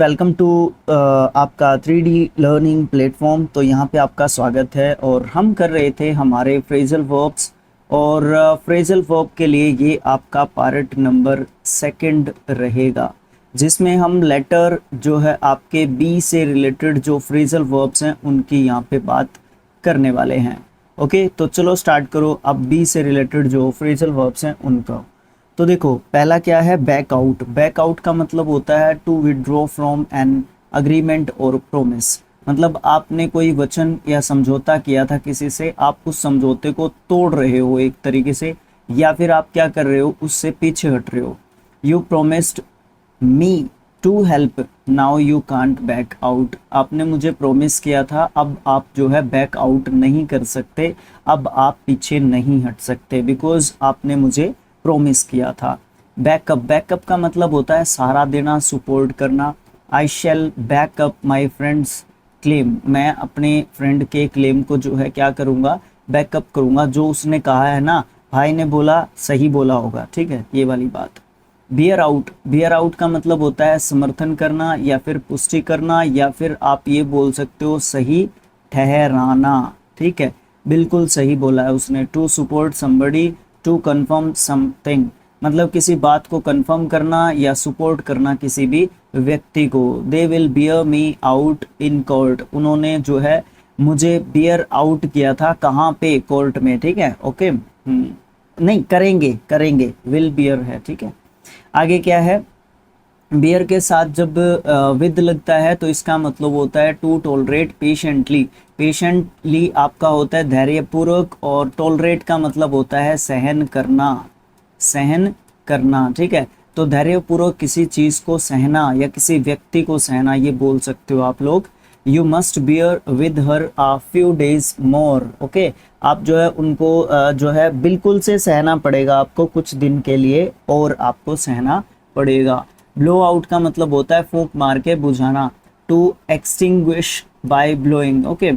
Welcome to आपका 3D learning platform. तो यहाँ पे आपका स्वागत है और हम कर रहे थे हमारे फ्रेजल वर्ब्स और फ्रेजल वर्ब के लिए ये आपका पार्ट नंबर सेकंड रहेगा, जिसमें हम लेटर जो है आपके बी से रिलेटेड जो फ्रेजल वर्ब्स हैं उनकी यहाँ पे बात करने वाले हैं। ओके, तो चलो स्टार्ट करो। अब बी से रिलेटेड जो फ्रेजल वर्ब्स हैं उनका तो देखो, पहला क्या है, बैक आउट। बैक आउट का मतलब होता है to withdraw from an agreement और प्रोमिस। मतलब आपने कोई वचन या समझौता किया था किसी से, आप उस समझौते को तोड़ रहे हो एक तरीके से, या फिर आप क्या कर रहे हो, उससे पीछे हट रहे हो। You promised me to help, now you can't back out. आपने मुझे प्रोमिस किया था, अब आप जो है बैक आउट नहीं कर सकते, अब आप पीछे नहीं हट सकते, बिकॉज आपने मुझे प्रोमिस किया था। बैकअप, बैकअप का मतलब होता है सहारा देना, सपोर्ट करना। आई शैल बैकअप माई फ्रेंड्स क्लेम, मैं अपने फ्रेंड के क्लेम को जो है क्या करूँगा, बैकअप करूँगा। जो उसने कहा है ना, भाई ने बोला, सही बोला होगा, ठीक है, ये वाली बात। बियर आउट, बियर आउट का मतलब होता है समर्थन करना या फिर पुष्टि करना, या फिर आप ये बोल सकते हो सही ठहराना। ठीक है, बिल्कुल सही बोला है उसने। To support somebody, to confirm something, मतलब किसी बात को कंफर्म करना या सपोर्ट करना किसी भी व्यक्ति को। They will beer me out in court, उन्होंने जो है मुझे बियर आउट किया था, कहाँ पे, कोर्ट में। ठीक है, ओके। नहीं, करेंगे, करेंगे, विल बियर है, ठीक है। आगे क्या है, बियर के साथ जब विद लगता है तो इसका मतलब होता है टू टॉलरेट पेशेंटली। पेशेंटली आपका होता है धैर्यपूर्वक, और टॉलरेट का मतलब होता है सहन करना, सहन करना। ठीक है, तो धैर्यपूर्वक किसी चीज को सहना या किसी व्यक्ति को सहना, ये बोल सकते हो आप लोग। You must bear with her a few days more, okay. आप जो है उनको जो है बिल्कुल से सहना पड़ेगा आपको, कुछ दिन के लिए और आपको सहना पड़ेगा। ब्लो आउट का मतलब होता है फूंक मार के बुझाना। To extinguish by blowing, okay.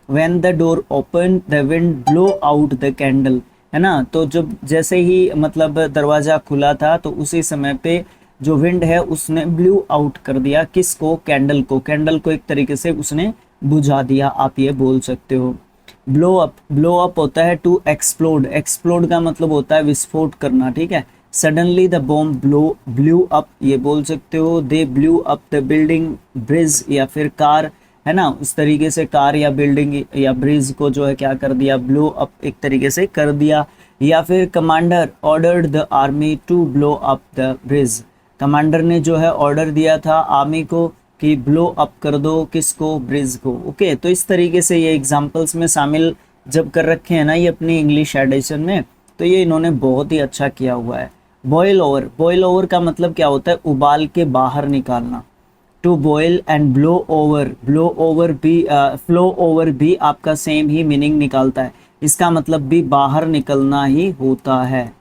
When the door open the wind blow out the candle, है ना। तो जब जैसे ही मतलब दरवाजा खुला था तो उसी समय पे जो विंड है उसने ब्लू आउट कर दिया, किसको, कैंडल को। कैंडल को एक तरीके से उसने बुझा दिया, आप ये बोल सकते हो। ब्लो अप, ब्लो अप होता है टू एक्सप्लोड। एक्सप्लोड का मतलब होता है विस्फोट करना, ठीक है। Suddenly the bomb blew up, ये बोल सकते हो। They blew up the building bridge, या फिर कार, है ना, उस तरीके से कार या बिल्डिंग या ब्रिज को जो है क्या कर दिया, ब्लो अप एक तरीके से कर दिया। या फिर commander ordered the army to blow up the bridge, commander ने जो है ऑर्डर दिया था आर्मी को कि ब्लो अप कर दो, किसको, ब्रिज को। ओके, तो इस तरीके से ये एग्जांपल्स में शामिल जब कर रखे हैं ना ये अपनी इंग्लिश एडिशन में, तो ये इन्होंने बहुत ही अच्छा किया हुआ है। बॉयल ओवर, बॉयल ओवर का मतलब क्या होता है, उबाल के बाहर निकालना। To boil and blow over, blow over भी फ्लो ओवर भी आपका सेम ही मीनिंग निकालता है, इसका मतलब भी बाहर निकलना ही होता है।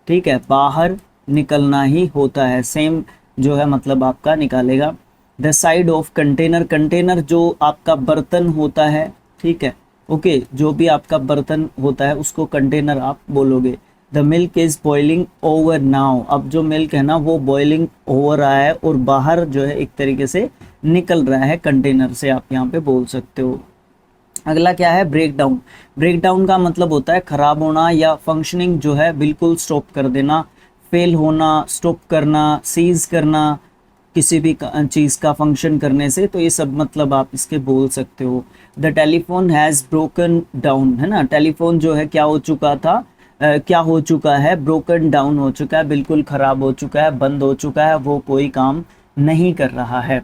ठीक है, बाहर निकलना ही होता है, सेम जो है मतलब आपका निकालेगा। The side of container, container जो आपका बर्तन होता है, ठीक है, ओके, जो भी आपका बर्तन होता है उसको कंटेनर आप बोलोगे। The milk is boiling over now, अब जो मिल्क है ना वो बॉइलिंग हो रहा है और बाहर जो है एक तरीके से निकल रहा है कंटेनर से, आप यहाँ पे बोल सकते हो। अगला क्या है, ब्रेक डाउन। ब्रेक डाउन का मतलब होता है खराब होना या फंक्शनिंग जो है बिल्कुल स्टॉप कर देना, फेल होना, स्टॉप करना, सीज करना किसी भी चीज़ का फंक्शन करने से, तो ये सब मतलब आप इसके बोल सकते हो। The telephone has broken down, है ना, टेलीफोन जो है क्या हो चुका था, क्या हो चुका है, ब्रोकन डाउन हो चुका है, बिल्कुल खराब हो चुका है, बंद हो चुका है, वो कोई काम नहीं कर रहा है।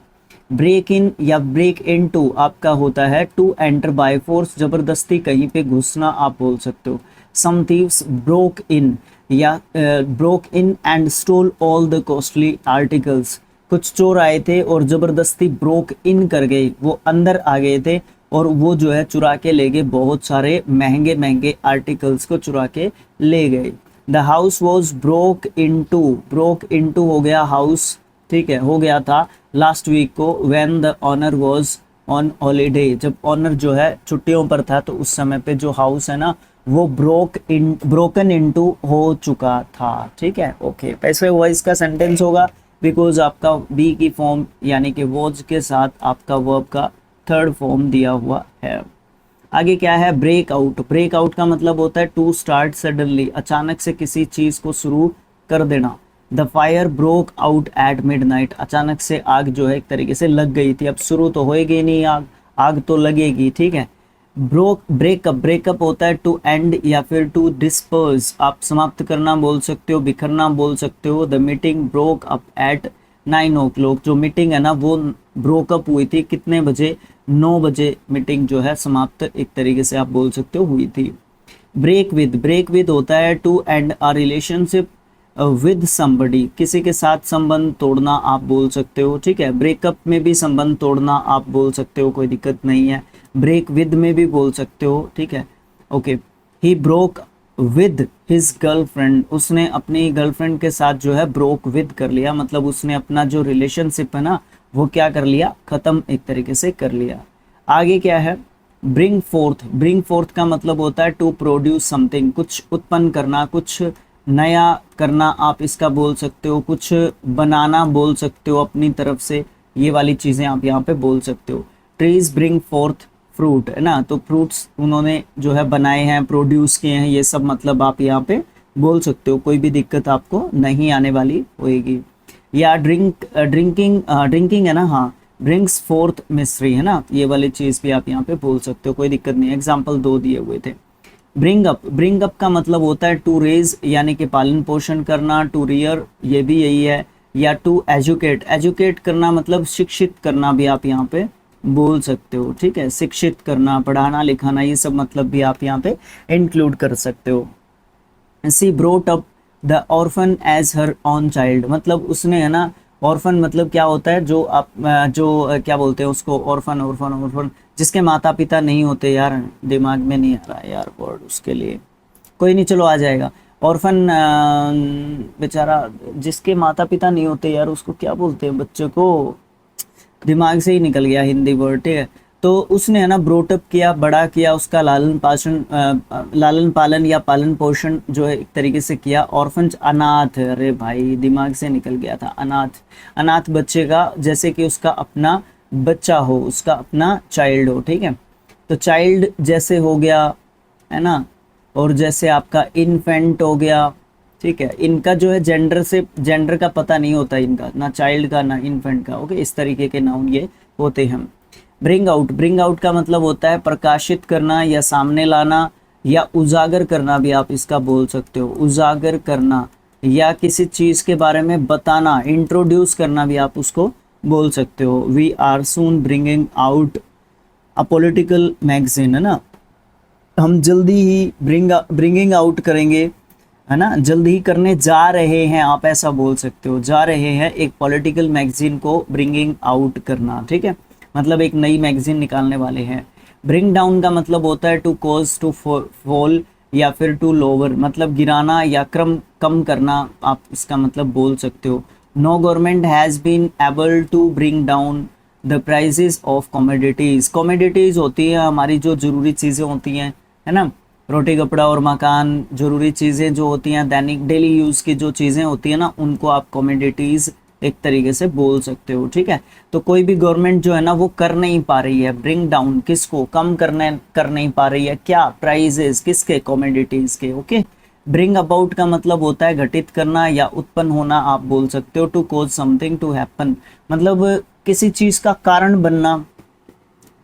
ब्रेक इन या ब्रेक इन टू आपका होता है टू एंटर बाय फोर्स, जबरदस्ती कहीं पे घुसना आप बोल सकते हो। सम थीव्स ब्रोक इन या broke in and stall all the costly articles, कुछ चोर आए थे और जबरदस्ती ब्रोक इन कर गए, वो अंदर आ गए थे और वो जो है चुरा के ले गए, बहुत सारे महंगे महंगे आर्टिकल्स को चुरा के ले गए। The house was broke into हो गया हाउस, ठीक है, हो गया था लास्ट वीक को। When the owner was on holiday, जब ऑनर जो है छुट्टियों पर था तो उस समय पे जो हाउस है ना वो ब्रोकन इनटू हो चुका था। ठीक है, ओके, पैसे हुआ इसका सेंटेंस होगा। बिकॉज आपका बी की फॉर्म यानी कि वॉज के साथ आपका वर्ब का थर्ड फॉर्म दिया हुआ है। आगे क्या है, ब्रेकआउट। ब्रेकआउट का मतलब होता है टू स्टार्ट सडनली, अचानक से किसी चीज को शुरू कर देना। The fire broke out at midnight, अचानक से आग जो है एक तरीके से लग गई थी। अब शुरू तो होएगी नहीं आग, आग तो लगेगी, ठीक है। ब्रेकअप, ब्रेकअप होता है टू एंड या फिर टू डिस्पर्स, आप समाप्त करना बोल सकते हो, बिखरना बोल सकते हो। The meeting broke up at 9 o'clock, जो मीटिंग है ना वो ब्रोकअप हुई थी कितने बजे, 9 बजे मीटिंग जो है समाप्त एक तरीके से आप बोल सकते हो हुई थी। ब्रेक विद होता है to end a relationship with somebody, किसी के साथ संबंध तोड़ना आप बोल सकते हो, ठीक है। ब्रेकअप में भी संबंध तोड़ना आप बोल सकते हो, कोई दिक्कत नहीं है। ब्रेक विद में भी बोल सकते हो, ठीक है, okay. He broke with his girlfriend, उसने अपनी गर्लफ्रेंड के साथ जो है ब्रोक विद कर लिया, मतलब उसने अपना जो रिलेशनशिप है ना वो क्या कर लिया, खत्म एक तरीके से कर लिया। आगे क्या है, ब्रिंग फोर्थ। ब्रिंग फोर्थ का मतलब होता है टू प्रोड्यूस समथिंग, कुछ उत्पन्न करना, कुछ नया करना आप इसका बोल सकते हो, कुछ बनाना बोल सकते हो अपनी तरफ से, ये वाली चीज़ें आप यहाँ पे बोल सकते हो। ट्रीज ब्रिंग फोर्थ फ्रूट, है ना, तो फ्रूट्स उन्होंने जो है बनाए हैं, प्रोड्यूस किए हैं, ये सब मतलब आप यहाँ पे बोल सकते हो, कोई भी दिक्कत आपको नहीं आने वाली होएगी। या ड्रिंकिंग है ना, हाँ, ब्रिंग्स फोर्थ मिस्ट्री, है ना, ये वाली चीज़ भी आप यहाँ पे बोल सकते हो, कोई दिक्कत नहीं। एग्जाम्पल 2 दिए हुए थे। ब्रिंग अप का मतलब होता है टू रेज यानी कि पालन पोषण करना, टू रियर ये भी यही है, या टू एजुकेट, एजुकेट करना मतलब शिक्षित करना भी आप यहाँ पे बोल सकते हो, ठीक है। शिक्षित करना, पढ़ाना लिखाना, ये सब मतलब भी आप यहाँ पे इंक्लूड कर सकते हो। She brought up the orphan as her own child, मतलब उसने, है ना, ऑर्फन मतलब क्या होता है, जो आप क्या बोलते हैं उसको, ऑर्फन ऑर्फन ऑर्फन, जिसके माता पिता नहीं होते, यार दिमाग में नहीं आ रहा है यार वर्ड उसके लिए, कोई नहीं चलो आ जाएगा। ऑर्फन बेचारा जिसके माता पिता नहीं होते यार, उसको क्या बोलते हैं, बच्चे को दिमाग से ही निकल गया हिंदी वर्ड, ठीक है। तो उसने, है ना, ब्रोटअप किया, बड़ा किया, उसका लालन पालन या पालन पोषण जो है एक तरीके से किया। ऑर्फन अनाथ, अरे भाई दिमाग से निकल गया था, अनाथ, अनाथ बच्चे का, जैसे कि उसका अपना बच्चा हो, उसका अपना चाइल्ड हो, ठीक है। तो चाइल्ड जैसे हो गया, है ना, और जैसे आपका इन्फेंट हो गया, ठीक है। इनका जो है जेंडर का पता नहीं होता इनका, ना चाइल्ड का ना इन्फेंट का, ओके, इस तरीके के नाउन ये होते हैं। ब्रिंग आउट का मतलब होता है प्रकाशित करना या सामने लाना या उजागर करना भी आप इसका बोल सकते हो, उजागर करना या किसी चीज़ के बारे में बताना, इंट्रोड्यूस करना भी आप उसको बोल सकते हो। We are soon bringing out a political magazine, है ना, हम जल्दी ही ब्रिंगिंग आउट करेंगे, है ना, जल्दी ही करने जा रहे हैं, आप ऐसा बोल सकते हो, जा रहे हैं एक पॉलिटिकल मैगजीन को ब्रिंगिंग आउट करना, ठीक है, मतलब एक नई मैगजीन निकालने वाले हैं। ब्रिंग डाउन का मतलब होता है टू कॉज टू फॉल या फिर टू लोअर, मतलब गिराना या कम करना आप इसका मतलब बोल सकते हो। No government has been able to bring down the prices of commodities, commodities होती है हमारी जो ज़रूरी चीज़ें होती हैं, है ना, रोटी कपड़ा और मकान, ज़रूरी चीज़ें जो होती हैं, दैनिक डेली यूज़ की जो चीज़ें होती हैं ना, उनको आप कमोडिटीज़ एक तरीके से बोल सकते हो, ठीक है। तो कोई भी गवर्नमेंट जो है ना वो कर नहीं पा रही है ब्रिंग डाउन, किसको, कम कर नहीं पा रही है, क्या, प्राइजेस, किसके, कमोडिटीज़ के, ओके। ब्रिंग अबाउट का मतलब होता है घटित करना या उत्पन्न होना आप बोल सकते हो। To cause something to happen, मतलब किसी चीज़ का कारण बनना,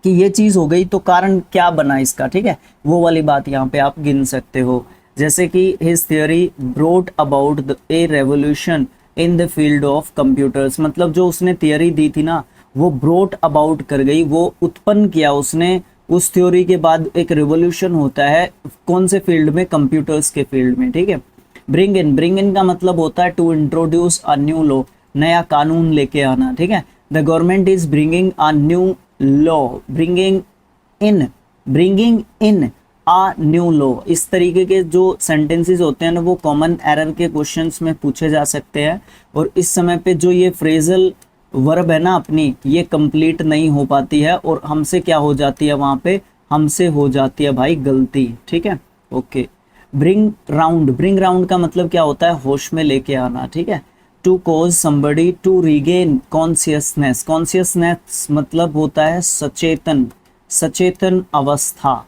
कि ये चीज़ हो गई तो कारण क्या बना इसका, ठीक है, वो वाली बात यहाँ पे आप गिन सकते हो। जैसे कि his theory brought about A revolution in the field of computers, मतलब जो उसने थियोरी दी थी ना वो ब्रोट अबाउट कर गई, वो उत्पन्न किया उसने, उस थ्योरी के बाद एक रिवोल्यूशन होता है कौन से फील्ड में, कंप्यूटर्स के फील्ड में, ठीक है। ब्रिंग इन का मतलब होता है to introduce a new law, नया कानून लेके आना, ठीक है। The government is bringing a new law, bringing in a new law, इस तरीके के जो सेंटेंसेस होते हैं ना वो कॉमन एरर के क्वेश्चंस में पूछे जा सकते हैं, और इस समय पे जो ये फ्रेजल वर्ब है ना अपनी, ये कंप्लीट नहीं हो पाती है, और हमसे क्या हो जाती है वहाँ पे, हमसे हो जाती है भाई गलती, ठीक है, ओके। ब्रिंग राउंड का मतलब क्या होता है, होश में लेके आना, ठीक है। To cause somebody to regain consciousness, consciousness मतलब होता है सचेतन, सचेतन अवस्था,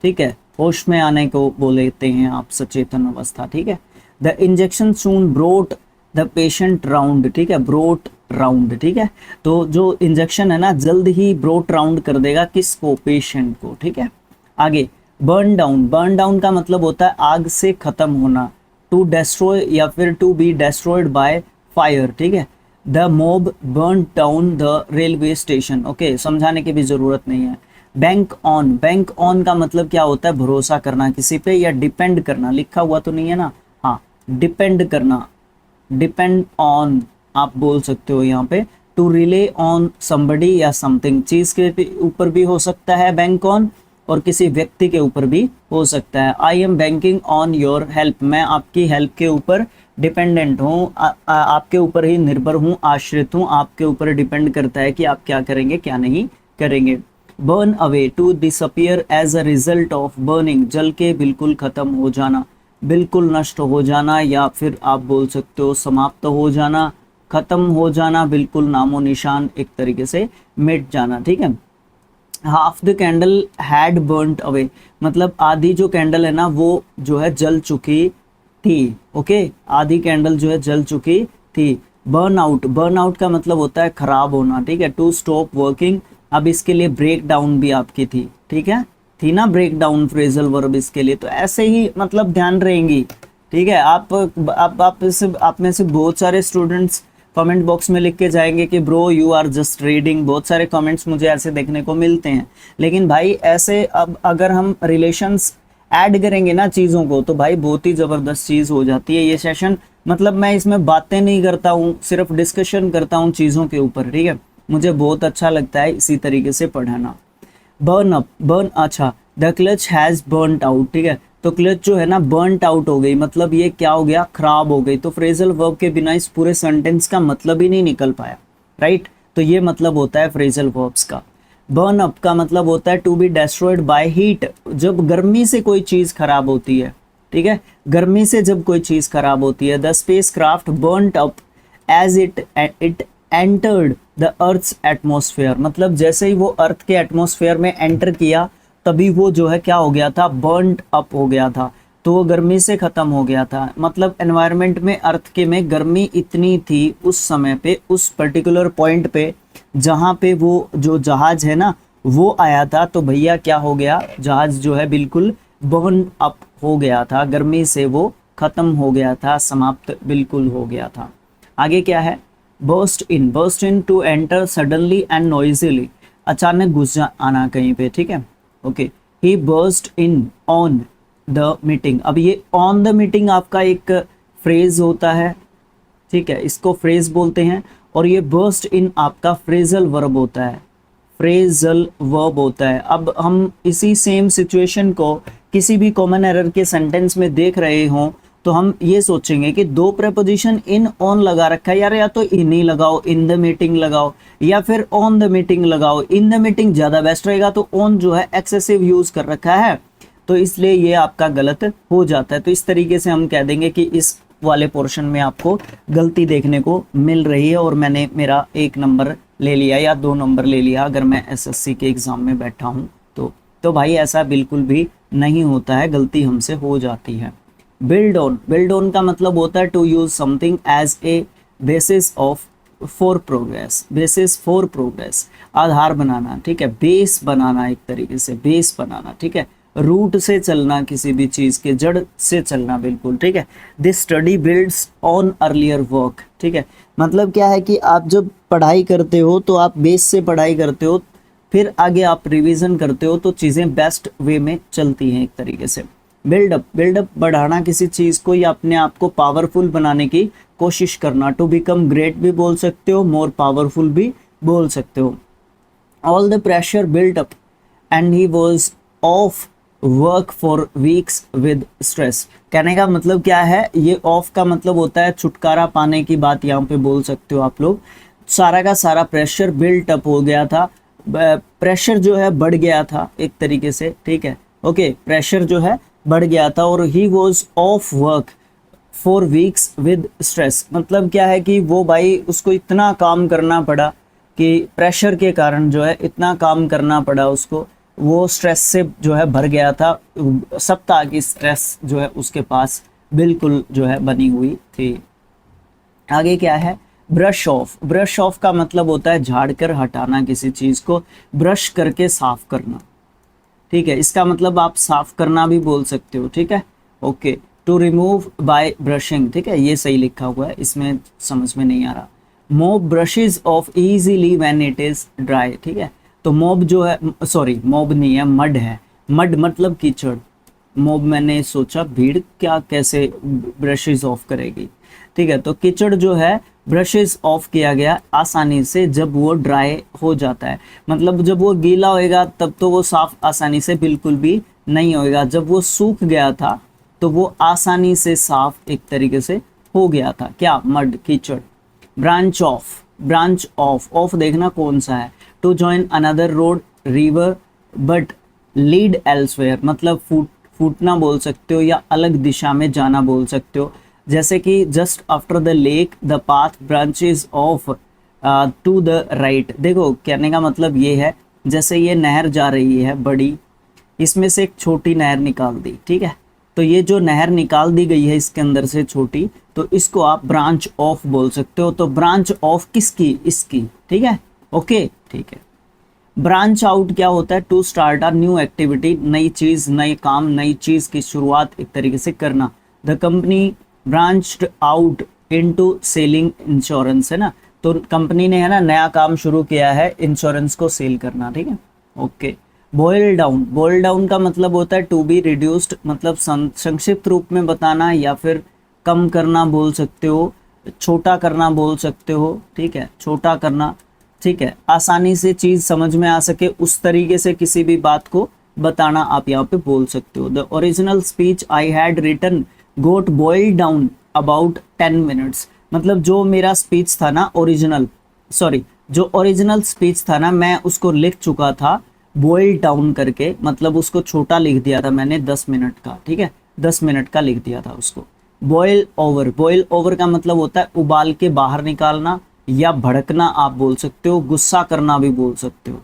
ठीक है, होश में आने को बोलते हैं आप सचेतन अवस्था, ठीक है। The injection soon brought the patient round, ठीक है, ब्रोट राउंड, ठीक है, तो जो इंजेक्शन है ना जल्द ही ब्रोट राउंड कर देगा किसको, पेशेंट को, ठीक है। आगे बर्न डाउन, बर्न डाउन का मतलब होता है आग से खत्म होना, टू डेस्ट्रॉय या फिर to be destroyed by fire, ठीक है। The mob burn down the railway station, okay, समझाने की भी जरूरत नहीं है। बैंक ऑन, बैंक ऑन का मतलब क्या होता है, भरोसा करना किसी पे या डिपेंड करना, लिखा हुआ तो नहीं है ना, हाँ, डिपेंड करना, डिपेंड ऑन आप बोल सकते हो यहाँ पे। टू रिले ऑन समबडी या समथिंग, चीज के ऊपर भी हो सकता है बैंक ऑन, और किसी व्यक्ति के ऊपर भी हो सकता है। I am banking on your help, मैं आपकी हेल्प के ऊपर डिपेंडेंट हूँ, आपके ऊपर ही निर्भर हूँ, आश्रित हूँ, आपके ऊपर डिपेंड करता है कि आप क्या करेंगे क्या नहीं करेंगे। Burn away, to disappear as a result of burning, जल के बिल्कुल खत्म हो जाना, बिल्कुल नष्ट हो जाना, या फिर आप बोल सकते हो समाप्त हो जाना, खत्म हो जाना, बिल्कुल नामो निशान, एक तरीके से मिट जाना, ठीक है। Half the candle had burnt away, मतलब आधी जो कैंडल है ना वो जो है जल चुकी थी, ओके, आधी कैंडल जो है जल चुकी थी। बर्न आउट, बर्न आउट का मतलब होता है खराब होना, ठीक है। टू स्टॉप वर्किंग, अब इसके लिए ब्रेक डाउन भी आपकी थी, ठीक है, थी ना ब्रेक डाउन फ्रेजल वर्ब इसके लिए, तो ऐसे ही मतलब ध्यान रहेंगी, ठीक है। आप में से बहुत सारे स्टूडेंट्स कमेंट बॉक्स में लिख के जाएंगे कि bro you are just reading, बहुत सारे कमेंट्स मुझे ऐसे देखने को मिलते हैं, लेकिन भाई ऐसे अब अगर हम रिलेशंस ऐड करेंगे ना चीज़ों को तो भाई बहुत ही ज़बरदस्त चीज़ हो जाती है ये सेशन। मतलब मैं इसमें बातें नहीं करता हूँ, सिर्फ डिस्कशन करता हूँ चीज़ों के ऊपर, ठीक है, मुझे बहुत अच्छा लगता है इसी तरीके से पढ़ाना। बर्न अप, बर्न, अच्छा, the clutch has burned out, ठीक है, तो क्लच जो है ना बर्नड आउट हो गई, मतलब ये क्या हो गया, खराब हो गई, तो फ्रेजल वर्ब के बिना इस पूरे सेंटेंस का मतलब ही नहीं निकल पाया, राइट, तो ये मतलब होता है फ्रेजल वर्ब्स का। बर्न अप का मतलब होता है to be destroyed by heat, जब गर्मी से कोई चीज़ खराब होती है, ठीक है, गर्मी से जब कोई चीज़ खराब होती है। The spacecraft burned up as it entered the earth's atmosphere, मतलब जैसे ही वो अर्थ के एटमॉस्फेयर में एंटर किया तभी वो जो है क्या हो गया था, बर्नड अप हो गया था, तो वो गर्मी से ख़त्म हो गया था। मतलब एनवायरनमेंट में अर्थ के में गर्मी इतनी थी उस समय पे, उस पर्टिकुलर पॉइंट पे जहाँ पे वो जो जहाज है ना वो आया था, तो भैया क्या हो गया, जहाज जो है बिल्कुल बर्न अप हो गया था, गर्मी से वो ख़त्म हो गया था, समाप्त बिल्कुल हो गया था। आगे क्या है, burst in to enter suddenly and noisily, अचानक घुस आना कहीं पे, ठीक है, okay. He burst in on the meeting, अब ये ऑन द मीटिंग आपका एक फ्रेज होता है, ठीक है, इसको फ्रेज बोलते हैं, और ये बर्स्ट इन आपका फ्रेजल वर्ब होता है, फ्रेजल वर्ब होता है। अब हम इसी सेम सिचुएशन को किसी भी कॉमन एरर के सेंटेंस में देख रहे हों तो हम ये सोचेंगे कि दो प्रेपोजिशन इन ऑन लगा रखा है यार, या तो इन ही लगाओ, इन द मीटिंग लगाओ, या फिर ऑन द मीटिंग लगाओ, इन द मीटिंग ज़्यादा बेस्ट रहेगा, तो ऑन जो है एक्सेसिव यूज़ कर रखा है, तो इसलिए ये आपका गलत हो जाता है। तो इस तरीके से हम कह देंगे कि इस वाले पोर्शन में आपको गलती देखने को मिल रही है, और मैंने मेरा 1 नंबर ले लिया या 2 नंबर ले लिया अगर मैं एसएससी के एग्ज़ाम में बैठा हूँ तो भाई ऐसा बिल्कुल भी नहीं होता है, गलती हमसे हो जाती है। बिल्ड ऑन का मतलब होता है to use something as a basis of for progress, basis for progress, आधार बनाना, ठीक है, बेस बनाना, एक तरीके से बेस बनाना, ठीक है, रूट से चलना, किसी भी चीज़ के जड़ से चलना, बिल्कुल, ठीक है। This study builds on earlier work, ठीक है, मतलब क्या है कि आप जब पढ़ाई करते हो तो आप बेस से पढ़ाई करते हो, फिर आगे आप रिवीजन करते हो तो चीज़ें बेस्ट वे में चलती हैं एक तरीके से। बिल्डअप बढ़ाना किसी चीज़ को या अपने आप को पावरफुल बनाने की कोशिश करना, टू बिकम ग्रेट भी बोल सकते हो, मोर पावरफुल भी बोल सकते हो। All the pressure built up and he was of work for weeks with stress, कहने का मतलब क्या है, ये ऑफ का मतलब होता है छुटकारा पाने की बात यहाँ पे बोल सकते हो आप लोग। सारा का सारा प्रेशर बिल्ट अप हो गया था, प्रेशर जो है बढ़ गया था एक तरीके से, ठीक है, ओके, प्रेशर जो है बढ़ गया था, और he was of work 4 weeks with stress, मतलब क्या है कि वो भाई उसको इतना काम करना पड़ा कि प्रेशर के कारण जो है इतना काम करना पड़ा उसको, वो स्ट्रेस से जो है भर गया था। सप्ताह की स्ट्रेस जो है उसके पास बिल्कुल जो है बनी हुई थी। आगे क्या है, ब्रश ऑफ। ब्रश ऑफ का मतलब होता है झाड़ कर हटाना किसी चीज़ को, ब्रश करके साफ करना, ठीक है। इसका मतलब आप साफ करना भी बोल सकते हो, ठीक है। Okay, to remove by brushing, ठीक है, ये सही लिखा हुआ है, इसमें समझ में नहीं आ रहा। Mob brushes of easily when it is dry, ठीक है। तो मॉब जो है, सॉरी मॉब नहीं है, मड है। मड मतलब कीचड़। मॉब मैंने सोचा भीड़ क्या कैसे ब्रशेज ऑफ करेगी, ठीक है। तो कीचड़ जो है ब्रशेज ऑफ किया गया आसानी से जब वो ड्राई हो जाता है, मतलब जब वो गीला होएगा तब तो वो साफ आसानी से बिल्कुल भी नहीं होएगा, जब वो सूख गया था तो वो आसानी से साफ एक तरीके से हो गया था, क्या, मड, कीचड़। Branch off, branch off, off देखना कौन सा है। To join another road, river, but lead elsewhere, मतलब फूटना बोल सकते हो या अलग दिशा में जाना बोल सकते हो। जैसे कि just after the lake the path branches off to the right. देखो कहने का मतलब ये है, जैसे ये नहर जा रही है बड़ी, इसमें से एक छोटी नहर निकाल दी, ठीक है। तो ये जो नहर निकाल दी गई है इसके अंदर से छोटी, तो इसको आप ब्रांच ऑफ बोल सकते हो। तो ब्रांच ऑफ किसकी, इसकी, ठीक है। ओके, ठीक है। ब्रांच आउट क्या होता है, to start a new activity, नई चीज, नई काम, नई चीज की शुरुआत एक तरीके से करना। The company branched out into selling insurance, है ना। तो कंपनी ने है ना नया काम शुरू किया है, इंश्योरेंस को सेल करना, ठीक है। Okay, boil down. Boil down का मतलब होता है टू बी रिड्यूस्ड, मतलब संक्षिप्त रूप में बताना या फिर कम करना बोल सकते हो, छोटा करना बोल सकते हो, ठीक है, छोटा करना, ठीक है। आसानी से चीज समझ में आ सके उस तरीके से किसी भी बात को बताना आप यहाँ पे बोल सकते हो। The original speech I had written got boiled down about 10 minutes, मतलब जो मेरा स्पीच था ना ओरिजिनल, सॉरी जो ओरिजिनल स्पीच था ना मैं उसको लिख चुका था बॉइल्ड डाउन करके, मतलब उसको छोटा लिख दिया था मैंने 10 मिनट का, ठीक है, 10 मिनट का लिख दिया था उसको। बॉयल ओवर, बॉयल ओवर का मतलब होता है उबाल के बाहर निकालना या भड़कना आप बोल सकते हो, गुस्सा करना भी बोल सकते हो,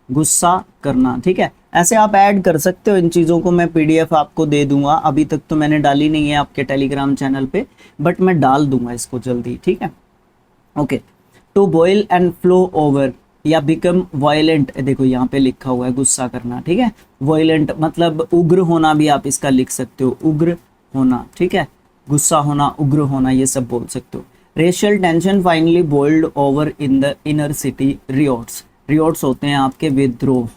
गुस्सा करना, ठीक है। ऐसे आप ऐड कर सकते हो इन चीज़ों को, मैं पीडीएफ आपको दे दूंगा, अभी तक तो मैंने डाली नहीं है आपके टेलीग्राम चैनल पे, बट मैं डाल दूंगा इसको जल्दी, ठीक है। Okay, to boil and flow over या बिकम वायलेंट, देखो यहाँ पे लिखा हुआ है गुस्सा करना, ठीक है। वायलेंट मतलब उग्र होना भी आप इसका लिख सकते हो, उग्र होना, ठीक है, गुस्सा होना, उग्र होना, ये सब बोल सकते हो। Racial tension finally boiled over in the inner city riots, riots होते हैं आपके विद्रोह,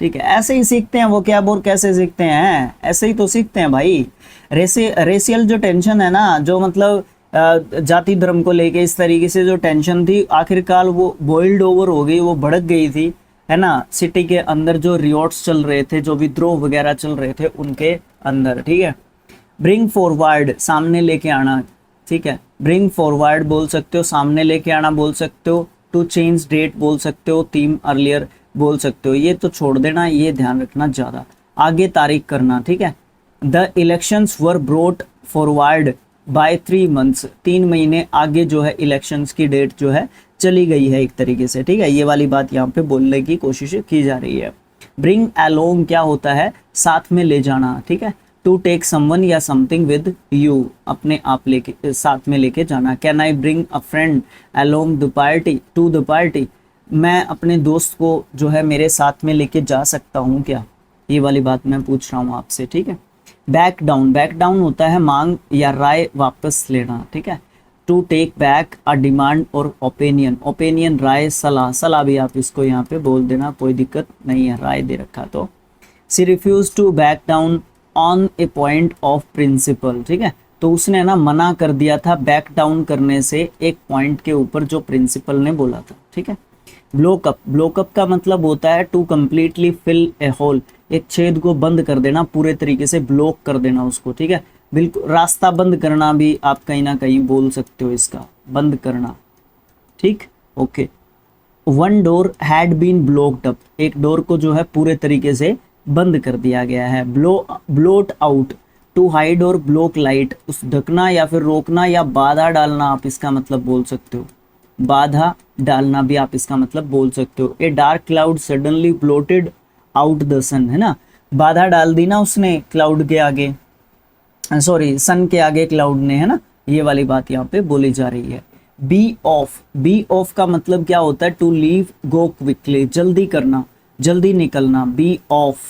ठीक है। ऐसे ही सीखते हैं वो क्या बोल, कैसे सीखते हैं, ऐसे ही तो सीखते हैं भाई। रेशियल जो टेंशन है ना, जो मतलब जाति धर्म को लेके इस तरीके से जो टेंशन थी, आखिरकार वो बॉइल्ड ओवर हो गई, वो भड़क गई थी, है ना, सिटी के अंदर जो रियोट्स चल रहे थे, जो विद्रोह वगैरह चल रहे थे उनके अंदर, ठीक है। ब्रिंग फॉरवर्ड, सामने लेके आना, ठीक है, ब्रिंग फॉरवर्ड बोल सकते हो, सामने लेके आना बोल सकते हो। टू चेंज डेट बोल सकते हो, थीम अर्लियर बोल सकते हो, ये तो छोड़ देना, ये ध्यान रखना ज़्यादा, आगे तारीख करना, ठीक है। The elections were brought forward bye 3 months, 3 महीने आगे जो है इलेक्शंस की डेट जो है चली गई है एक तरीके से, ठीक है। ये वाली बात यहाँ पे बोलने की कोशिश की जा रही है। ब्रिंग अलोंग क्या होता है, साथ में ले जाना, ठीक है। टू टेक समवन या समथिंग विद यू, अपने आप लेके साथ में लेके जाना। Can I bring a friend along the party, to the party, मैं अपने दोस्त को जो है मेरे साथ में लेके जा सकता हूँ क्या, ये वाली बात मैं पूछ रहा हूँ आपसे, ठीक है। बैक डाउन, बैक डाउन होता है मांग या राय वापस लेना, ठीक है। To take back a demand और ओपिनियन, ओपिनियन राय, सलाह, सलाह भी आप इसको यहाँ पे बोल देना, कोई दिक्कत नहीं है, राय दे रखा तो। She refused to back down on a point of principle, ठीक है। तो उसने ना मना कर दिया था बैक डाउन करने से एक पॉइंट के ऊपर जो प्रिंसिपल ने बोला था, ठीक है। ब्लोकअप, ब्लोकअप का मतलब होता है to completely fill a hole, एक छेद को बंद कर देना, पूरे तरीके से ब्लॉक कर देना उसको, ठीक है। बिल्कुल, रास्ता बंद करना भी आप कहीं ना कहीं बोल सकते हो इसका, बंद करना, ठीक। Okay, one door had been blocked up, एक डोर को जो है पूरे तरीके से बंद कर दिया गया है। ब्लोट आउट, टू हाइड और ब्लॉक लाइट, उस ढकना या फिर रोकना या बाधा डालना आप इसका मतलब बोल सकते हो, बाधा डालना भी आप इसका मतलब बोल सकते हो। A dark cloud suddenly blotted out the sun, है ना, बाधा डाल दी ना उसने क्लाउड के आगे, सॉरी सन के आगे क्लाउड ने, है ना, ये वाली बात यहाँ पे बोली जा रही है। बी ऑफ, बी ऑफ का मतलब क्या होता है, टू लीव गो क्विकली, जल्दी करना, जल्दी निकलना। बी ऑफ,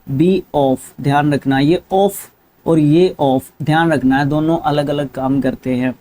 बी ऑफ, ध्यान रखना ये ऑफ और ये ऑफ ध्यान रखना है, दोनों अलग अलग काम करते हैं।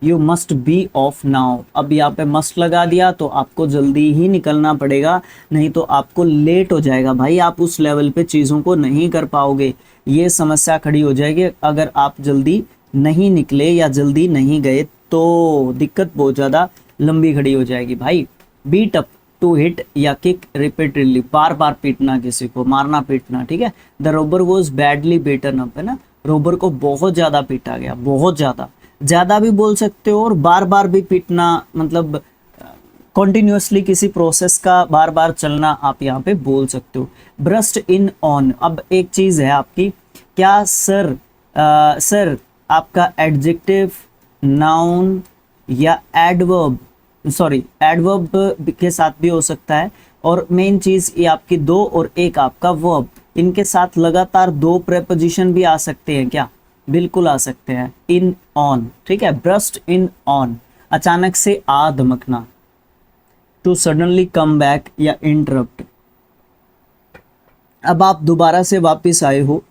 You must be of now, अब यहाँ पे मस्ट लगा दिया तो आपको जल्दी ही निकलना पड़ेगा, नहीं तो आपको लेट हो जाएगा भाई, आप उस लेवल पे चीज़ों को नहीं कर पाओगे, ये समस्या खड़ी हो जाएगी अगर आप जल्दी नहीं निकले या जल्दी नहीं गए तो दिक्कत बहुत ज़्यादा लंबी खड़ी हो जाएगी भाई। बीट अप, टू हिट या किक रिपीटेडली, बार बार पीटना, किसी को मारना पीटना, ठीक है। The Rober was badly beaten up, है ना, रोबर को बहुत ज़्यादा पीटा गया, बहुत ज़्यादा, ज़्यादा भी बोल सकते हो और बार बार भी पीटना, मतलब कॉन्टिन्यूसली किसी प्रोसेस का बार बार चलना आप यहाँ पे बोल सकते हो। ब्रस्ट इन ऑन, अब एक चीज़ है आपकी, क्या सर, सर आपका एडजेक्टिव, नाउन या एडवर्ब, सॉरी एडवर्ब के साथ भी हो सकता है, और मेन चीज़ ये आपकी दो और एक आपका वर्ब, इनके साथ लगातार दो प्रेपोजिशन भी आ सकते हैं क्या, बिल्कुल आ सकते हैं। इन ऑन, ठीक है, ब्रस्ट इन ऑन, अचानक से आ धमकना। टू सडनली कम बैक या इंटरप्ट, अब आप दोबारा से वापस आए हो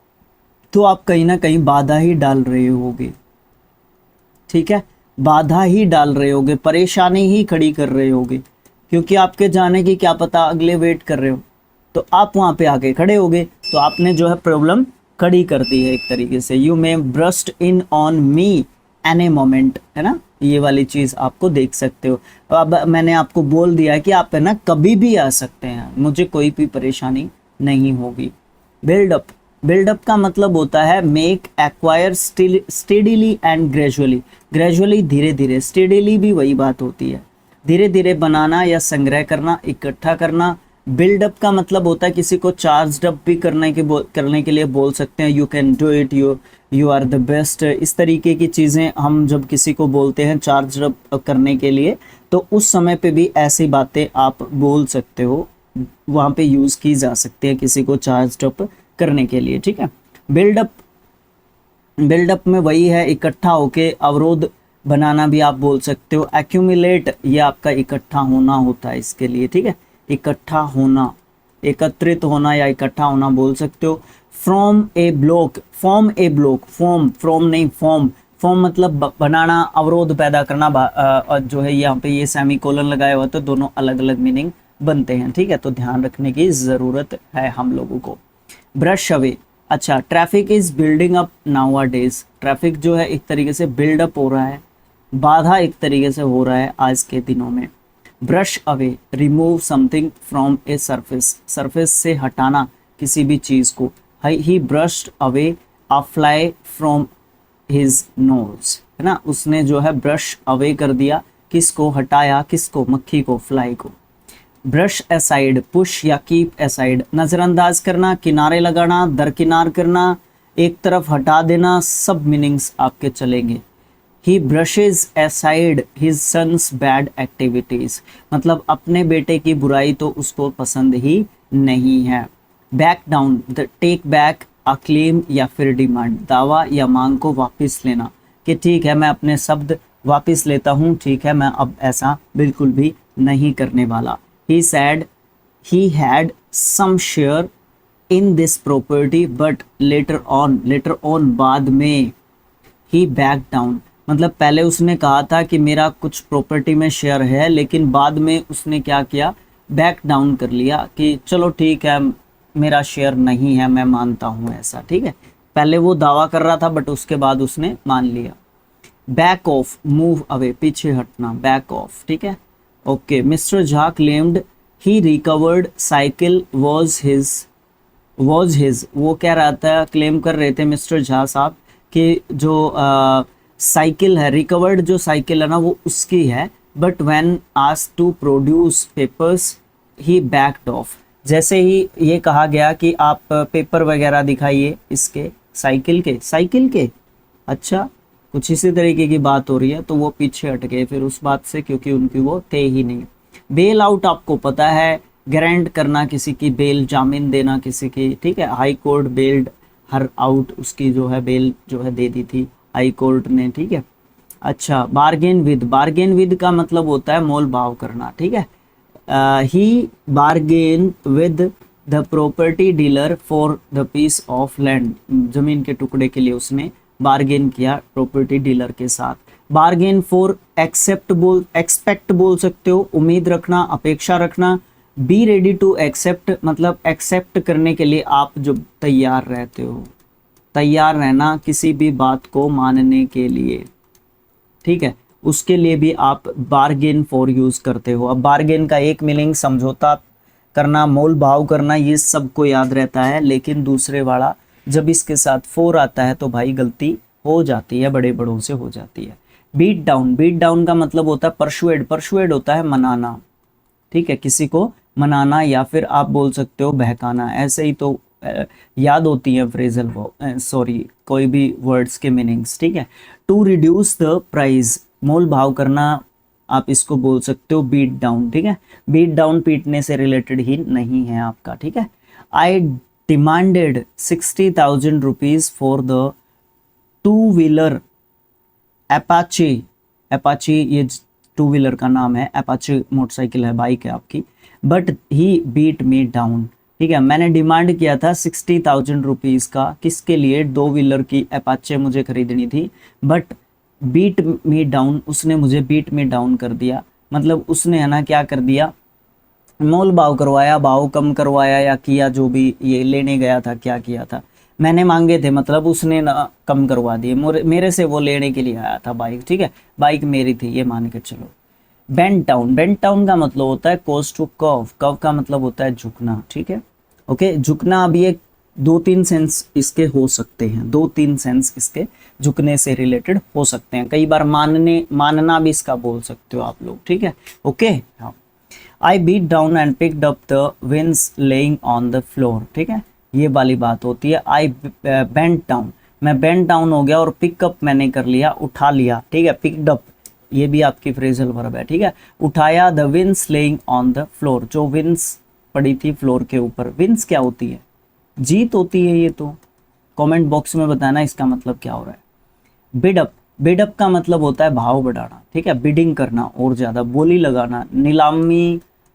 तो आप कहीं ना कहीं बाधा ही डाल रहे होगे, ठीक है, बाधा ही डाल रहे होगे, परेशानी ही खड़ी कर रहे होगे, क्योंकि आपके जाने की क्या पता अगले वेट कर रहे हो, तो आप वहाँ पे आके खड़े होगे तो आपने जो है प्रॉब्लम खड़ी कर दी है एक तरीके से। You may burst in on me any moment, है ना, ये वाली चीज़ आपको देख सकते हो। अब मैंने आपको बोल दिया है कि आप है ना कभी भी आ सकते हैं, मुझे कोई भी परेशानी नहीं होगी। बिल्डअप, बिल्डअप का मतलब होता है make, acquire, steadily and gradually, gradually धीरे धीरे, स्टेडीली भी वही बात होती है, धीरे धीरे बनाना या संग्रह करना, इकट्ठा करना। बिल्डअप का मतलब होता है किसी को चार्ज अप भी करने के लिए बोल सकते हैं, you can do it, you are the best, इस तरीके की चीज़ें हम जब किसी को बोलते हैं चार्ज अप करने के लिए, तो उस समय पे भी ऐसी बातें आप बोल सकते हो, वहाँ पे यूज़ की जा सकती है किसी को चार्ज अप करने के लिए, ठीक है। बिल्डअप, बिल्डअप में वही है इकट्ठा होके, अवरोध बनाना भी आप बोल सकते हो। एक्यूमुलेट, ये आपका इकट्ठा होना होता है इसके लिए, ठीक है, इकट्ठा होना, एकत्रित होना या इकट्ठा होना बोल सकते हो। From A block, form A block, form, from नहीं फॉर्म, फॉर्म मतलब बनाना, अवरोध पैदा करना, जो है यहाँ पे ये सेमी कोलन लगाया हुआ तो दोनों अलग अलग मीनिंग बनते हैं, ठीक है, तो ध्यान रखने की ज़रूरत है हम लोगों को। ब्रश अवे, अच्छा, traffic is building up now days, traffic जो है एक तरीके से बिल्डअप हो रहा है, बाधा एक तरीके से हो रहा है आज के दिनों में। Brush away, remove something from a surface, surface से हटाना किसी भी चीज़ को। He brushed away a fly from his nose, है ना, उसने जो है ब्रश अवे कर दिया, किसको हटाया, किसको, मक्खी को, फ्लाई को। ब्रश असाइड, पुश या कीप असाइड, नज़रअंदाज करना, किनारे लगाना, दरकिनार करना, एक तरफ हटा देना, सब मीनिंग्स आपके चलेंगे। He brushes aside his son's bad activities, मतलब अपने बेटे की बुराई तो उसको पसंद ही नहीं है। Back down, the take back a claim या फिर डिमांड, दावा या मांग को वापस लेना, कि ठीक है मैं अपने शब्द वापस लेता हूँ, ठीक है मैं अब ऐसा बिल्कुल भी नहीं करने वाला। He said he had some share in this property but later on बाद में। He backed down, मतलब पहले उसने कहा था कि मेरा कुछ प्रॉपर्टी में शेयर है, लेकिन बाद में उसने क्या किया, बैक डाउन कर लिया कि चलो ठीक है मेरा शेयर नहीं है, मैं मानता हूँ ऐसा, ठीक है, पहले वो दावा कर रहा था बट उसके बाद उसने मान लिया। बैक ऑफ, मूव अवे, पीछे हटना, बैक ऑफ, ठीक है, okay. Mister Jha claimed he recovered cycle was his, वो कह रहा था, क्लेम कर रहे थे मिस्टर झा साहब कि जो साइकिल है, रिकवर्ड जो साइकिल है ना वो उसकी है, but when asked to produce papers he backed off, जैसे ही ये कहा गया कि आप पेपर वगैरह दिखाइए इसके साइकिल के, अच्छा कुछ इसी तरीके की बात हो रही है, तो वो पीछे हट गए फिर उस बात से, क्योंकि उनकी वो थे ही नहीं। बेल आउट आपको पता है, ग्रांट करना किसी की बेल, जामीन देना किसी की, ठीक है। हाई कोर्ट बेल्ड हर आउट, उसकी जो है बेल जो है दे दी थी हाई कोर्ट ने, ठीक है। अच्छा, बार्गेन विद का मतलब होता है मोल भाव करना, ठीक है। He bargain with the property dealer for the piece of land, जमीन के टुकड़े के लिए उसने बार्गेन किया प्रॉपर्टी डीलर के साथ। बार्गेन फॉर एक्सपेक्ट बोल सकते हो, उम्मीद रखना, अपेक्षा रखना। बी रेडी टू एक्सेप्ट मतलब एक्सेप्ट करने के लिए आप जो तैयार रहते हो, तैयार रहना किसी भी बात को मानने के लिए, ठीक है, उसके लिए भी आप बार्गेन फॉर यूज करते हो। अब बार्गेन का एक मीनिंग समझौता करना, मोल भाव करना, ये सबको याद रहता है, लेकिन दूसरे वाला जब इसके साथ फोर आता है तो भाई गलती हो जाती है, बड़े बड़ों से हो जाती है। बीट डाउन का मतलब होता है परसुएड होता है मनाना, ठीक है, किसी को मनाना या फिर आप बोल सकते हो बहकाना, ऐसे ही तो याद होती है फ्रेजल कोई भी वर्ड्स के मीनिंग्स, ठीक है। टू रिड्यूस द प्राइस, मोल भाव करना, आप इसको बोल सकते हो बीट डाउन, ठीक है। बीट डाउन पीटने से रिलेटेड ही नहीं है आपका, ठीक है। I demanded 60,000 rupees for the two wheeler Apache ये टू व्हीलर का नाम है, अपाची मोटरसाइकिल है, बाइक है आपकी। But he beat me down, ठीक है, मैंने डिमांड किया था 60,000 रुपीज का, किसके लिए, दो व्हीलर की अपाचे मुझे खरीदनी थी। बट बीट मी डाउन, उसने मुझे बीट मी डाउन कर दिया, मतलब उसने है ना क्या कर दिया, मोल भाव करवाया, भाव कम करवाया या किया, जो भी ये लेने गया था क्या किया था, मैंने मांगे थे मतलब उसने ना कम करवा दिए, मेरे से वो लेने के लिए आया था बाइक, ठीक है, बाइक मेरी थी ये मान के चलो। बेंड डाउन का मतलब होता है कोज टू कव का मतलब होता है झुकना, ठीक है, ओके। झुकना, अब ये दो तीन सेंस इसके हो सकते हैं, दो तीन सेंस इसके झुकने से रिलेटेड हो सकते हैं, कई बार मानना भी इसका बोल सकते हो आप लोग, ठीक है, ओके। हाँ, I beat down and picked up the wins lying on the floor, ठीक है, ये वाली बात होती है। आई बेंट डाउन, मैं बेंट डाउन हो गया और पिकअप मैंने कर लिया, उठा लिया, ठीक है। पिक्ड अप ये भी आपकी फ्रेजल वर्ब है, ठीक है। उठाया the wins lying on the floor, जो विंस पड़ी थी फ्लोर के ऊपर। विंस क्या होती है, जीत होती है, ये तो कमेंट बॉक्स में बताना इसका मतलब क्या हो रहा है। बिड अप का मतलब होता है भाव बढ़ाना, ठीक है, बिडिंग करना और ज़्यादा, बोली लगाना।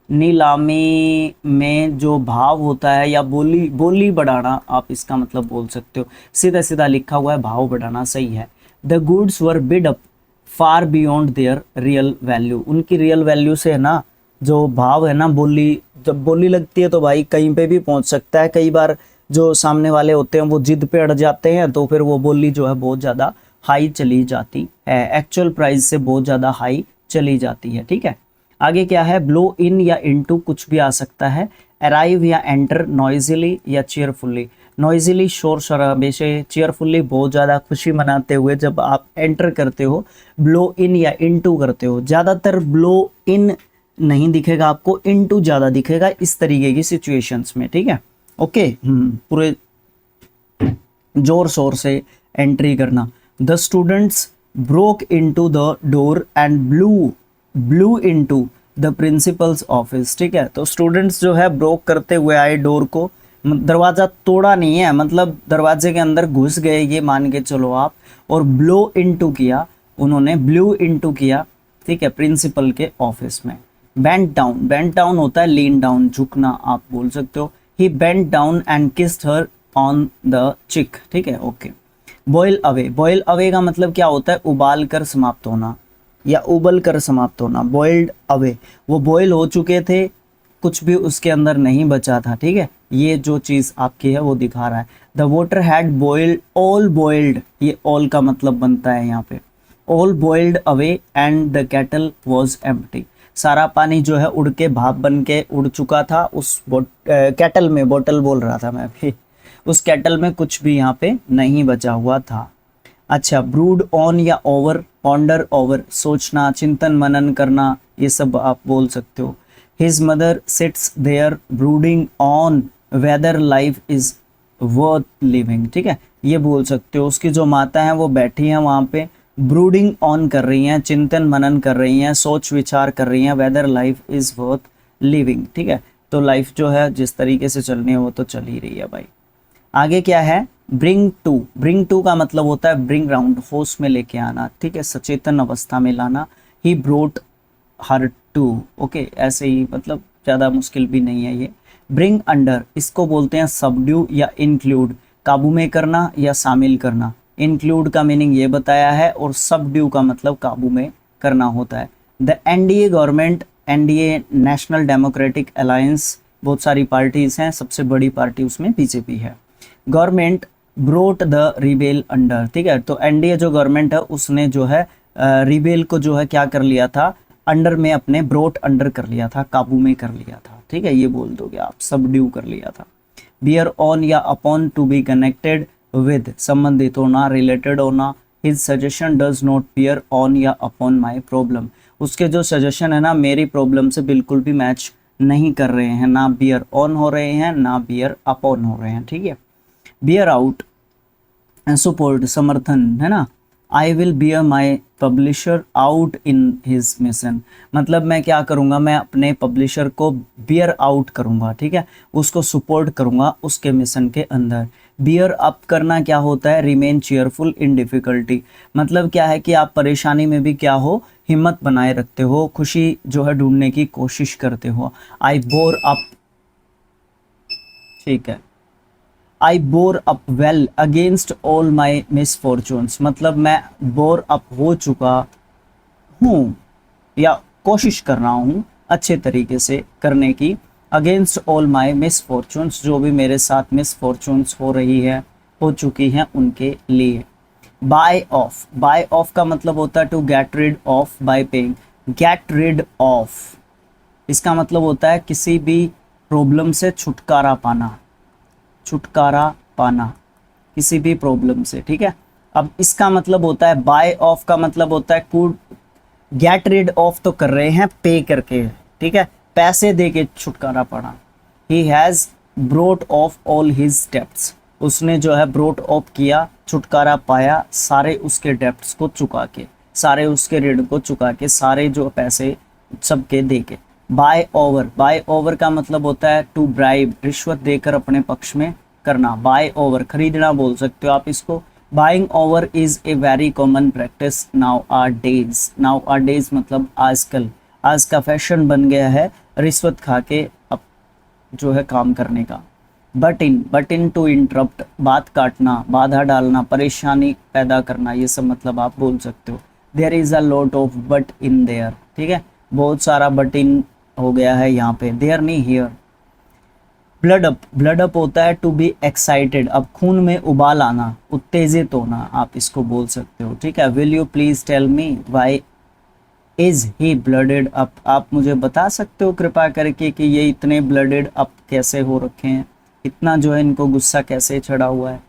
नीलामी में जो भाव होता है या बोली बढ़ाना, आप इसका मतलब बोल सकते हो, सीधा सीधा लिखा हुआ है भाव बढ़ाना, सही है। The goods were bid up far beyond their real value, उनकी रियल वैल्यू से है ना जो भाव है ना, जब बोली लगती है तो भाई कहीं पे भी पहुंच सकता है। कई बार जो सामने वाले होते हैं वो जिद पे अड़ जाते हैं, तो फिर वो बोली जो है बहुत ज़्यादा हाई चली जाती है, एक्चुअल प्राइस से बहुत ज़्यादा हाई चली जाती है, ठीक है। आगे क्या है, ब्लो इन या इनटू कुछ भी आ सकता है। अराइव या एंटर, नॉइजिली या चीयरफुली। नॉइजिली शोर शराबे से, चीयरफुली बहुत ज़्यादा खुशी मनाते हुए जब आप एंटर करते हो, ब्लो इन या इनटू करते हो। ज़्यादातर ब्लो इन नहीं दिखेगा आपको, इनटू ज़्यादा दिखेगा इस तरीके की सिचुएशंस में, ठीक है, ओके। पूरे जोर शोर से एंट्री करना। The students broke into the door and blue into the principles office, ठीक है। तो स्टूडेंट्स जो है ब्रोक करते हुए आए डोर को, दरवाज़ा तोड़ा नहीं है, मतलब दरवाजे के अंदर घुस गए ये मान के चलो आप, और ब्लो इनटू किया, उन्होंने ब्लू इनटू किया, ठीक है, प्रिंसिपल के ऑफिस में। बेंट डाउन होता है लीन डाउन, झुकना आप बोल सकते हो। He bent down and kissed her on the cheek, ठीक है, ओके। बॉयल अवे का मतलब क्या होता है, उबाल कर समाप्त होना या उबल कर समाप्त होना। बॉइल्ड अवे, वो बॉयल हो चुके थे, कुछ भी उसके अंदर नहीं बचा था, ठीक है, ये जो चीज़ आपकी है वो दिखा रहा है। The water had boiled, all boiled, ये ऑल का मतलब बनता है यहाँ पे, all boiled away and the kettle was empty, सारा पानी जो है उड़ के भाप बन के उड़ चुका था उस केटल में, बोतल बोल रहा था मैं भी, उस केटल में कुछ भी यहाँ पे नहीं बचा हुआ था। अच्छा, ब्रूड ऑन या ओवर, पॉन्डर ओवर, सोचना, चिंतन मनन करना, ये सब आप बोल सकते हो। His mother sits there brooding on whether life is worth living, ठीक है, ये बोल सकते हो। उसकी जो माता है वो बैठी हैं वहाँ पे, ब्रूडिंग ऑन कर रही हैं, चिंतन मनन कर रही हैं, सोच विचार कर रही हैं, whether life is worth living. ठीक है, तो लाइफ जो है जिस तरीके से चलनी है वो तो चल ही रही है भाई। आगे क्या है, ब्रिंग टू। ब्रिंग टू का मतलब होता है ब्रिंग राउंड, होश में लेके आना। ठीक है, सचेतन अवस्था में लाना। ही ब्रोट हर टू, ओके, ऐसे ही, मतलब ज़्यादा मुश्किल भी नहीं है ये। ब्रिंग अंडर, इसको बोलते हैं सबड्यू या इंक्लूड, काबू में करना या शामिल करना। इंक्लूड का मीनिंग ये बताया है, और सबड्यू का मतलब काबू में करना होता है। The NDA government, NDA national democratic alliance, बहुत सारी पार्टीज हैं, सबसे बड़ी पार्टी उसमें बीजेपी है। Government brought the rebel under. ठीक है, तो एनडीए जो गवर्नमेंट है उसने जो है रिबेल को जो है क्या कर लिया था, अंडर में अपने, ब्रोट अंडर कर लिया था, काबू में कर लिया था। ठीक है, ये बोल दोगे आप, सबड्यू कर लिया था। बियर ऑन या upon, to be connected with, संबंधित होना, रिलेटेड होना। His suggestion does not bear on या अपॉन माई प्रॉब्लम, उसके जो सजेशन है ना मेरी प्रॉब्लम से बिल्कुल भी मैच नहीं कर रहे हैं, ना बियर ऑन हो रहे हैं ना बियर अपॉन हो रहे हैं। ठीक है, बियर आउट, सपोर्ट, समर्थन, है ना। I will beer my publisher out in his mission, मतलब मैं क्या करूँगा, मैं अपने पब्लिशर को बियर आउट करूँगा। ठीक है, उसको सपोर्ट करूँगा उसके मिशन के अंदर। बियर अप करना क्या होता है, रिमेन चेयरफुल इन डिफ़िकल्टी, मतलब क्या है कि आप परेशानी में भी क्या हो, हिम्मत बनाए रखते हो, खुशी जो है ढूंढने की कोशिश करते हो। आई बोर अप, ठीक है, I bore up well against all my misfortunes, मतलब मैं बोर अप हो चुका हूँ या कोशिश कर रहा हूँ अच्छे तरीके से करने की, अगेंस्ट ऑल माई मिसफॉर्चून्स, जो भी मेरे साथ मिसफॉर्चून्स हो रही है, हो चुकी हैं, उनके लिए। बाय ऑफ, बाय ऑफ का मतलब होता है to get rid of by paying, get rid of, इसका मतलब होता है किसी भी प्रॉब्लम से छुटकारा पाना, छुटकारा पाना किसी भी प्रॉब्लम से। ठीक है, अब इसका मतलब होता है, बाय ऑफ का मतलब होता है कुड, गेट रिड ऑफ तो कर रहे हैं पे करके, ठीक है, पैसे दे के छुटकारा पाना। He has brought of all his debts, उसने जो है ब्रोट ऑफ किया, छुटकारा पाया सारे उसके डेप्ट्स को चुका के, सारे उसके ऋण को चुका के, सारे जो पैसे सबके दे के। बाय ओवर, बाय ओवर का मतलब होता है टू ब्राइब, रिश्वत देकर अपने पक्ष में करना। बाय ओवर खरीदना बोल सकते हो आप इसको। Buying over is a very common practice nowadays, nowadays मतलब आजकल, आज का फैशन बन गया है रिश्वत खा के अब जो है काम करने का। बट इन टू इंटरप्ट, बात काटना, बाधा डालना, परेशानी पैदा करना, ये सब मतलब आप बोल सकते हो। There is a lot of but in there, ठीक है, बहुत सारा बट इन हो गया है यहाँ पे, देयर नहीं here. Blood up, blood up होता है टू बी एक्साइटेड, अब खून में उबाल आना, उत्तेजित होना, आप इसको बोल सकते हो। ठीक है, will you please tell me why is he blooded up, आप मुझे बता सकते हो कृपा करके कि ये इतने ब्लडेड अप कैसे हो रखे हैं, इतना जो है इनको गुस्सा कैसे चढ़ा हुआ है।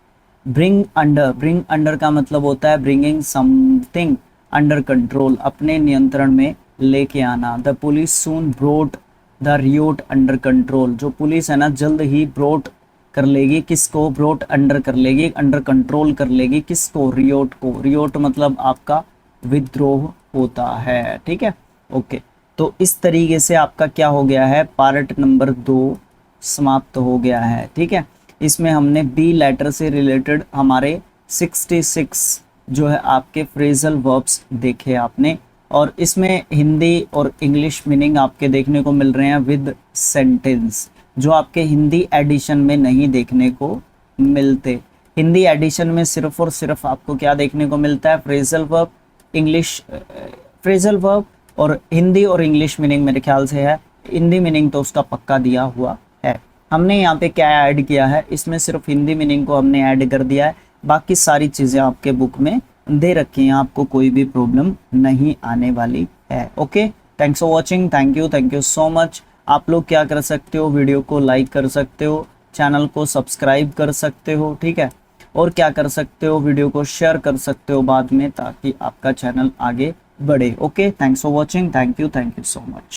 ब्रिंग अंडर, ब्रिंग अंडर का मतलब होता है ब्रिंगिंग समथिंग अंडर कंट्रोल, अपने नियंत्रण में लेके आना। The police soon brought the Riot under control, जो पुलिस है ना जल्द ही ब्रोट कर लेगी, किसको, ब्रोट अंडर कर लेगी, अंडर कंट्रोल कर लेगी, किसको, रियोट को। रियोट मतलब आपका विद्रोह होता है। ठीक है, ओके, तो इस तरीके से आपका क्या हो गया है, पार्ट नंबर 2 समाप्त हो गया है। ठीक है, इसमें हमने बी लेटर से रिलेटेड हमारे 66 जो है आपके फ्रेजल वर्ब्स देखे आपने, और इसमें हिंदी और इंग्लिश मीनिंग आपके देखने को मिल रहे हैं विद सेंटेंस, जो आपके हिंदी एडिशन में नहीं देखने को मिलते। हिंदी एडिशन में सिर्फ और सिर्फ आपको क्या देखने को मिलता है, phrasal verb, English phrasal verb, और हिंदी और इंग्लिश मीनिंग मेरे ख्याल से है, हिंदी मीनिंग तो उसका पक्का दिया हुआ है। हमने यहाँ पे क्या ऐड किया है, इसमें सिर्फ हिंदी मीनिंग को हमने ऐड कर दिया है, बाकी सारी चीज़ें आपके बुक में दे रखी हैं, आपको कोई भी प्रॉब्लम नहीं आने वाली है। Okay, thanks for watching, thank you so much. आप लोग क्या कर सकते हो, वीडियो को लाइक कर सकते हो, चैनल को सब्सक्राइब कर सकते हो, ठीक है, और क्या कर सकते हो, वीडियो को शेयर कर सकते हो बाद में, ताकि आपका चैनल आगे बढ़े। Okay, thanks for watching, thank you so much.